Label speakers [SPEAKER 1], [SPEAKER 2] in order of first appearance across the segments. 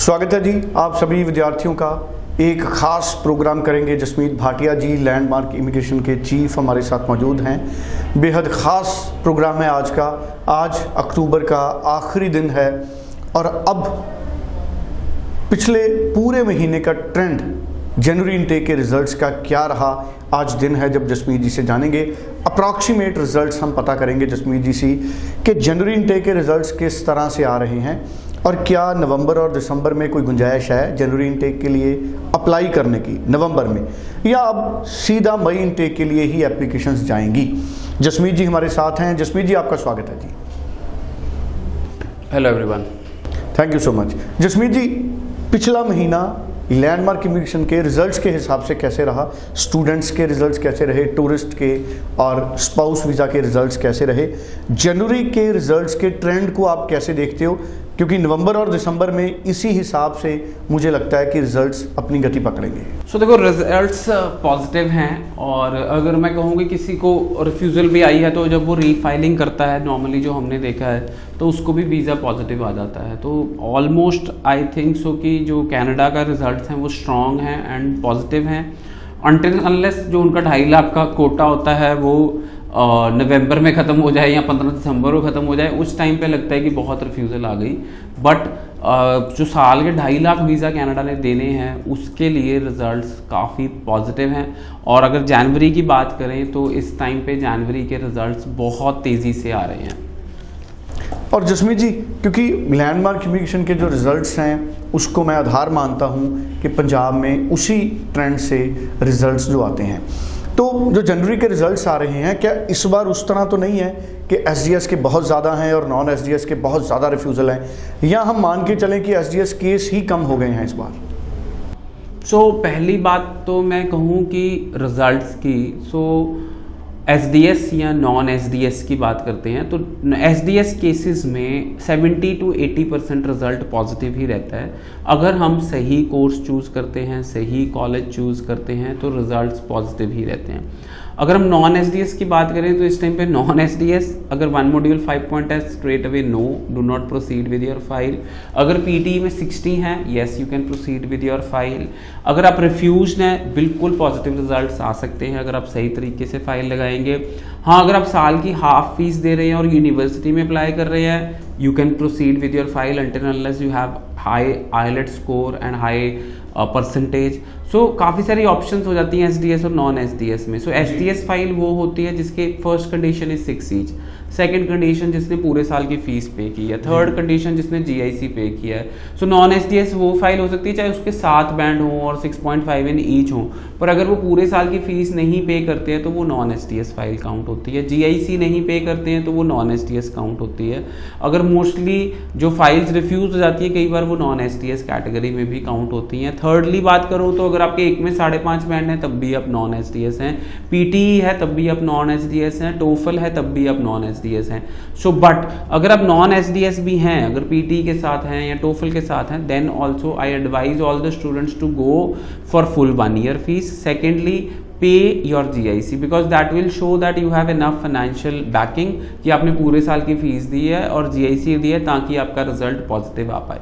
[SPEAKER 1] स्वागत है जी आप सभी विद्यार्थियों का। एक खास प्रोग्राम करेंगे। जसमीत भाटिया जी लैंडमार्क इमिग्रेशन के चीफ हमारे साथ मौजूद हैं। बेहद ख़ास प्रोग्राम है आज का। आज अक्टूबर का आखिरी दिन है और अब पिछले पूरे महीने का ट्रेंड जनवरी इनटेक के रिज़ल्ट्स का क्या रहा, आज दिन है जब जसमीत जी से जानेंगे। अप्रॉक्सीमेट रिज़ल्ट्स हम पता करेंगे जसमीत जी से कि जनवरी इनटेक के रिज़ल्ट्स किस तरह से आ रहे हैं और क्या नवंबर और दिसंबर में कोई गुंजाइश है जनवरी इनटेक के लिए अप्लाई करने की नवंबर में, या अब सीधा मई इनटेक के लिए ही एप्लीकेशंस जाएंगी। जसमीत जी हमारे साथ हैं। जसमीत जी आपका स्वागत है जी।
[SPEAKER 2] Hello everyone,
[SPEAKER 1] thank you so much. Jasmeet ji पिछला महीना लैंडमार्क इमिग्रेशन के रिज़ल्ट्स के हिसाब से कैसे रहा? स्टूडेंट्स के रिज़ल्ट्स कैसे रहे, टूरिस्ट के और स्पाउस वीज़ा के रिज़ल्ट्स कैसे रहे? जनवरी के रिज़ल्ट्स के ट्रेंड को आप कैसे देखते हो? क्योंकि नवंबर और दिसंबर में इसी हिसाब से मुझे लगता है कि रिज़ल्ट्स अपनी गति पकड़ेंगे।
[SPEAKER 2] सो देखो रिजल्ट्स पॉजिटिव हैं और अगर मैं कहूँ कि किसी को रिफ्यूज़ल भी आई है तो जब वो रीफाइलिंग करता है नॉर्मली जो हमने देखा है तो उसको भी वीज़ा पॉजिटिव आ जाता है। तो ऑलमोस्ट आई थिंक सो कि जो कनाडा का रिजल्ट्स हैं वो स्ट्रॉन्ग हैं एंड पॉजिटिव हैं अनटिल अनलेस जो उनका 2.5 लाख का कोटा होता है वो नवंबर में ख़त्म हो जाए या 15 दिसंबर को ख़त्म हो जाए, उस टाइम पे लगता है कि बहुत रिफ्यूज़ल आ गई। बट जो साल के 2.5 लाख वीज़ा कनाडा ने देने हैं उसके लिए रिज़ल्ट्स काफ़ी पॉजिटिव हैं। और अगर जनवरी की बात करें तो इस टाइम पे जनवरी के रिज़ल्ट्स बहुत तेज़ी से आ रहे हैं।
[SPEAKER 1] और जसमीत जी क्योंकि लैंडमार्क इमिग्रेशन के जो रिज़ल्ट्स हैं उसको मैं आधार मानता हूँ कि पंजाब में उसी ट्रेंड से रिज़ल्ट्स जो आते हैं, तो जो जनवरी के रिज़ल्ट्स आ रहे हैं क्या इस बार उस तरह तो नहीं है कि एसडीएस के बहुत ज़्यादा हैं और नॉन एसडीएस के बहुत ज़्यादा रिफ्यूज़ल हैं, या हम मान के चलें कि एसडीएस केस ही कम हो गए हैं इस बार?
[SPEAKER 2] सो पहली बात तो मैं कहूँ कि रिज़ल्ट्स की एसडीएस या नॉन एसडीएस की बात करते हैं तो एसडीएस केसेस में 70 to 80% रिज़ल्ट पॉजिटिव ही रहता है। अगर हम सही कोर्स चूज़ करते हैं, सही कॉलेज चूज़ करते हैं तो रिज़ल्ट्स पॉजिटिव ही रहते हैं। अगर हम नॉन एसडीएस की बात करें तो इस टाइम पे नॉन एसडीएस अगर 1 मॉड्यूल 5 पॉइंट है straight away no, do not proceed with your file. अगर पीटी में 60 हैं yes you can proceed with your file. अगर आप रिफ्यूज्ड हैं बिल्कुल पॉजिटिव रिजल्ट्स आ सकते हैं अगर आप सही तरीके से फाइल लगाएंगे। हाँ, अगर आप साल की हाफ फीस दे रहे हैं और यूनिवर्सिटी में अप्लाई कर रहे हैं you can proceed with your file until unless you have high IELTS score and high percentage. So काफ़ी सारी ऑप्शंस हो जाती हैं एसडीएस और नॉन एसडीएस में। सो एसडीएस फाइल वो होती है जिसके first condition is 6 each, second condition जिसने पूरे साल की फीस पे की है, थर्ड कंडीशन जिसने जीआईसी पे किया है। सो नॉन एसडीएस वो फाइल हो सकती है चाहे उसके 7 बैंड हों और 6.5 इन ईच हों, पर अगर वो पूरे साल की फीस नहीं पे करते हैं तो वो नॉन एसडीएस फाइल काउंट होती है। जीआईसी नहीं पे करते हैं तो वो नॉन एसडीएस काउंट होती है। अगर मोस्टली जो फाइल्स रिफ्यूज हो जाती है कई बार वो नॉन एसडीएस कैटेगरी में भी काउंट होती हैं। थर्डली बात करूँ तो अगर आपके एक में 5.5 बैंड है तब भी आप नॉन एसडीएस हैं, पीटीई है तब भी आप नॉन एसडीएस हैं, टोफल है तब भी आप नॉन एसडीएस हैं। सो बट अगर आप नॉन एसडीएस भी हैं, अगर पीटीई के साथ हैं या टोफल के साथ हैं, then also I advise all the students to go for full 1 year fees. Secondly pay your GIC because that will show that you have enough financial backing कि आपने पूरे साल की फीस दी है और GIC दी है ताकि आपका रिजल्ट पॉजिटिव आ पाए।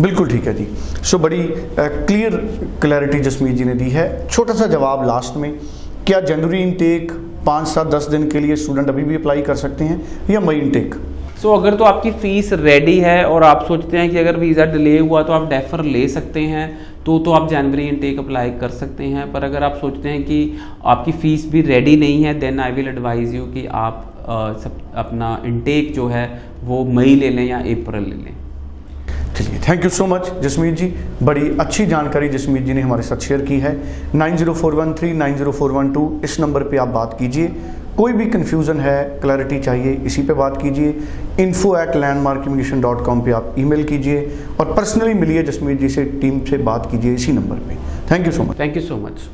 [SPEAKER 1] बिल्कुल ठीक है जी। सो बड़ी क्लियर क्लैरिटी जसमीत जी ने दी है। छोटा सा जवाब लास्ट में, क्या जनवरी इनटेक 5, 7, 10 दिन के लिए स्टूडेंट अभी भी अप्लाई कर सकते हैं या मई इनटेक?
[SPEAKER 2] सो अगर तो आपकी फ़ीस रेडी है और आप सोचते हैं कि अगर वीज़ा डिले हुआ तो आप डेफर ले सकते हैं तो आप जनवरी इनटेक अप्लाई कर सकते हैं। पर अगर आप सोचते हैं कि आपकी फ़ीस भी रेडी नहीं है then I will advise you कि आप अपना इनटेक जो है वो मई ले लें या अप्रैल ले लें।
[SPEAKER 1] चलिए, thank you so much Jasmeet ji. बड़ी अच्छी जानकारी जसमीत जी ने हमारे साथ शेयर की है। 90413 90412 इस नंबर पे आप बात कीजिए। कोई भी कन्फ्यूज़न है, क्लैरिटी चाहिए, इसी पे बात कीजिए। info@landmarkimmigration.com पे आप ईमेल कीजिए और पर्सनली मिलिए जसमीत जी से, टीम से बात कीजिए इसी नंबर पे। Thank you so much.
[SPEAKER 2] Thank you so much.